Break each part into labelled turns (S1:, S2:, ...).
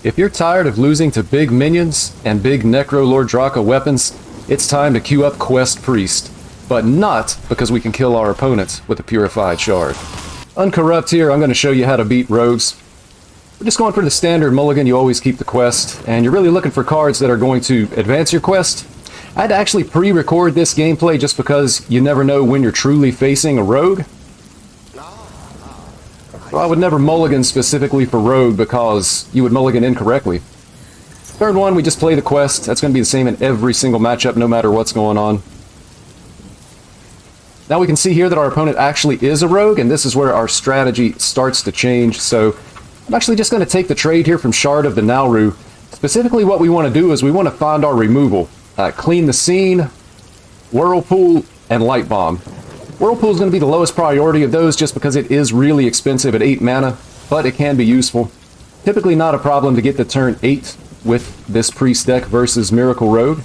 S1: If you're tired of losing to big minions and big Necro Lord Draka weapons, it's time to queue up Quest Priest. But not because we can kill our opponents with a Purified Shard. Uncorrupt here, I'm going to show you how to beat rogues. We're just going for the standard mulligan, you always keep the quest, and you're really looking for cards that are going to advance your quest. I had to actually pre-record this gameplay just because you never know when you're truly facing a rogue. So I would never mulligan specifically for rogue because you would mulligan incorrectly. Third one, we just play the quest. That's going to be the same in every single matchup, no matter what's going on. Now we can see here that our opponent actually is a rogue, and this is where our strategy starts to change. So I'm actually just going to take the trade here from Shard of the Nauru. Specifically what we want to do is we want to find our removal. Clean the Scene, Whirlpool, and Light Bomb. Whirlpool is going to be the lowest priority of those just because it is really expensive at 8 mana, but it can be useful. Typically not a problem to get to turn 8 with this Priest deck versus Miracle Rogue.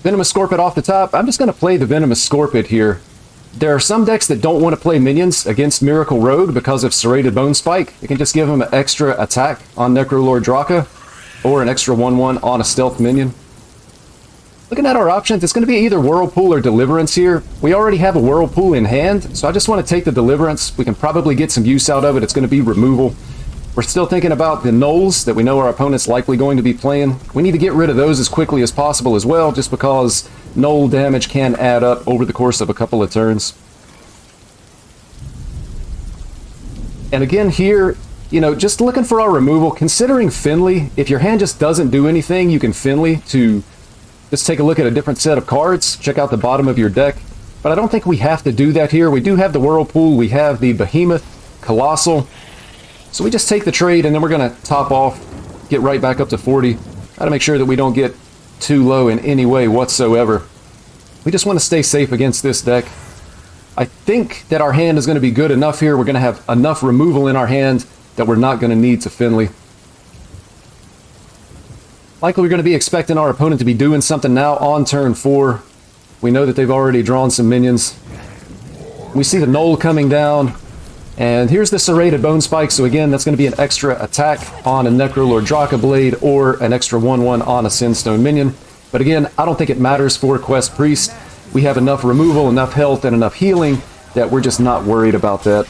S1: Venomous Scorpid off the top. I'm just going to play the Venomous Scorpid here. There are some decks that don't want to play minions against Miracle Rogue because of Serrated Bone Spike. It can just give them an extra attack on Necro Lord Draka, or an extra 1/1 on a stealth minion. Looking at our options, it's going to be either Whirlpool or Deliverance here. We already have a Whirlpool in hand, so I just want to take the Deliverance. We can probably get some use out of it. It's going to be removal. We're still thinking about the Gnolls that we know our opponent's likely going to be playing. We need to get rid of those as quickly as possible as well, just because Gnoll damage can add up over the course of a couple of turns. And again here, you know, just looking for our removal, considering Finley, if your hand just doesn't do anything, you can Finley to just take a look at a different set of cards, check out the bottom of your deck. But I don't think we have to do that here. We do have the Whirlpool, we have the Behemoth, Colossal. So we just take the trade and then we're going to top off, get right back up to 40. Got to make sure that we don't get too low in any way whatsoever. We just want to stay safe against this deck. I think that our hand is going to be good enough here. We're going to have enough removal in our hand that we're not going to need to Finley. Likely we're going to be expecting our opponent to be doing something now on turn 4. We know that they've already drawn some minions. We see the Gnoll coming down. And here's the Serrated Bone Spike. So again, that's going to be an extra attack on a Necro Lord Draka Blade or an extra 1/1 on a Sinstone minion. But again, I don't think it matters for Quest Priest. We have enough removal, enough health, and enough healing that we're just not worried about that.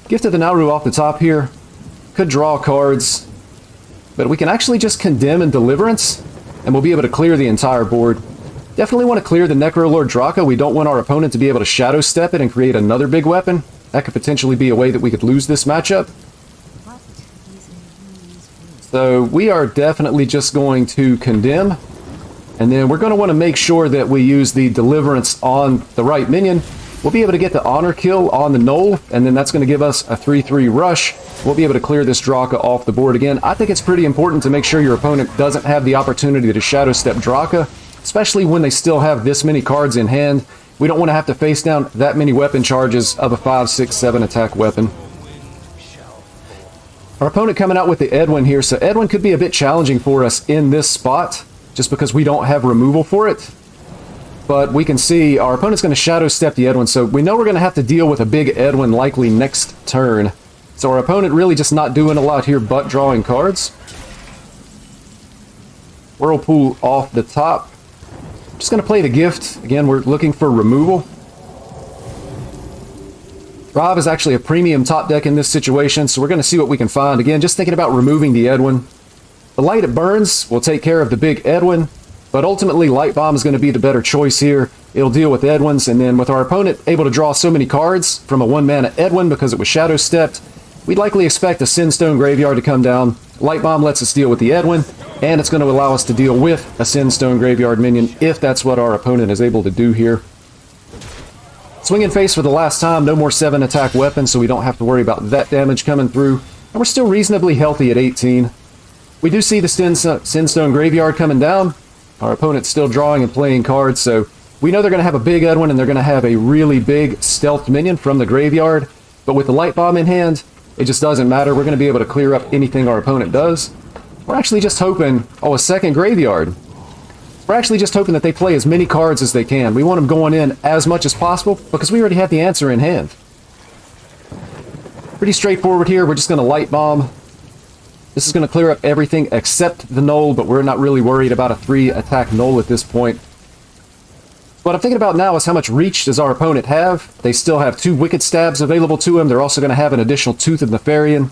S1: Gift of the Nauru off the top here. Could draw cards, but we can actually just Condemn and Deliverance, and we'll be able to clear the entire board. Definitely want to clear the Necro Lord Draka. We don't want our opponent to be able to Shadow Step it and create another big weapon. That could potentially be a way that we could lose this matchup. So we are definitely just going to Condemn, and then we're going to want to make sure that we use the Deliverance on the right minion. We'll be able to get the Honor Kill on the Gnoll, and then that's going to give us a 3/3 rush. We'll be able to clear this Draka off the board again. I think it's pretty important to make sure your opponent doesn't have the opportunity to Shadow Step Draka, especially when they still have this many cards in hand. We don't want to have to face down that many weapon charges of a 5, 6, 7 attack weapon. Our opponent coming out with the Edwin here, so Edwin could be a bit challenging for us in this spot, just because we don't have removal for it. But we can see our opponent's going to Shadow Step the Edwin, so we know we're going to have to deal with a big Edwin likely next turn. So our opponent really just not doing a lot here but drawing cards. Whirlpool off the top. Just going to play the Gift. Again, we're looking for removal. Rob is actually a premium top deck in this situation, so we're going to see what we can find. Again, just thinking about removing the Edwin. The Light It Burns will take care of the big Edwin, but ultimately Light Bomb is going to be the better choice here. It'll deal with Edwins, and then with our opponent able to draw so many cards from a 1-mana Edwin because it was Shadow Stepped, we'd likely expect a Sinstone Graveyard to come down. Light Bomb lets us deal with the Edwin, and it's going to allow us to deal with a Sinstone Graveyard minion if that's what our opponent is able to do here. Swinging face for the last time, no more 7 attack weapons, so we don't have to worry about that damage coming through. And we're still reasonably healthy at 18. We do see the Sinstone Graveyard coming down. Our opponent's still drawing and playing cards, so we know they're going to have a big Edwin and they're going to have a really big stealth minion from the graveyard. But with the Light Bomb in hand, it just doesn't matter. We're going to be able to clear up anything our opponent does. We're actually just hoping, oh, a second graveyard. We're actually just hoping that they play as many cards as they can. We want them going in as much as possible because we already have the answer in hand. Pretty straightforward here. We're just going to light bomb. This is going to clear up everything except the null, but we're not really worried about a 3-attack null at this point. What I'm thinking about now is how much reach does our opponent have? They still have 2 Wicked Stabs available to them. They're also going to have an additional Tooth of Nefarian.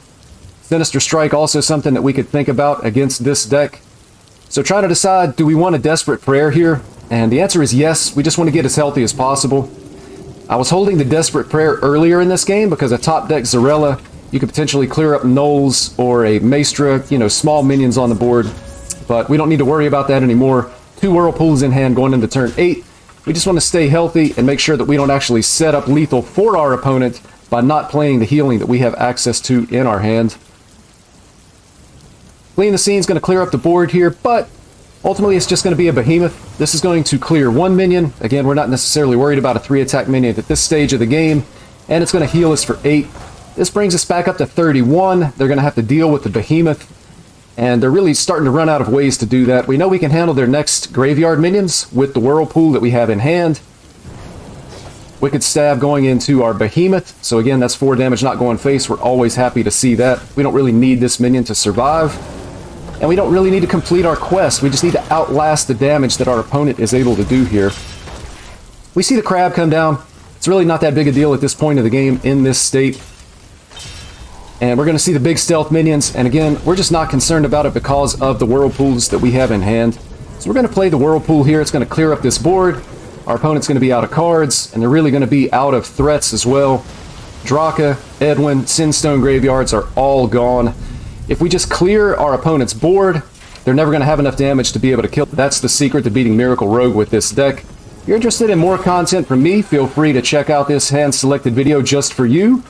S1: Sinister Strike also something that we could think about against this deck. So trying to decide, do we want a Desperate Prayer here? And the answer is yes. We just want to get as healthy as possible. I was holding the Desperate Prayer earlier in this game because a top deck Zarella, you could potentially clear up Knolls or a Maestra, small minions on the board. But we don't need to worry about that anymore. 2 Whirlpools in hand going into turn 8. We just want to stay healthy and make sure that we don't actually set up lethal for our opponent by not playing the healing that we have access to in our hand. Clean the Scene is going to clear up the board here, but ultimately it's just going to be a Behemoth. This is going to clear 1 minion. Again, we're not necessarily worried about a 3-attack minion at this stage of the game, and it's going to heal us for 8. This brings us back up to 31. They're going to have to deal with the Behemoth, and they're really starting to run out of ways to do that. We know we can handle their next graveyard minions with the Whirlpool that we have in hand. Wicked Stab going into our Behemoth. So again, that's 4 damage not going face. We're always happy to see that. We don't really need this minion to survive. And we don't really need to complete our quest. We just need to outlast the damage that our opponent is able to do here. We see the crab come down. It's really not that big a deal at this point of the game in this state. And we're going to see the big stealth minions. And again, we're just not concerned about it because of the Whirlpools that we have in hand. So we're going to play the Whirlpool here. It's going to clear up this board. Our opponent's going to be out of cards. And they're really going to be out of threats as well. Draka, Edwin, Sinstone graveyards are all gone. If we just clear our opponent's board, they're never going to have enough damage to be able to kill. That's the secret to beating Miracle Rogue with this deck. If you're interested in more content from me, feel free to check out this hand-selected video just for you.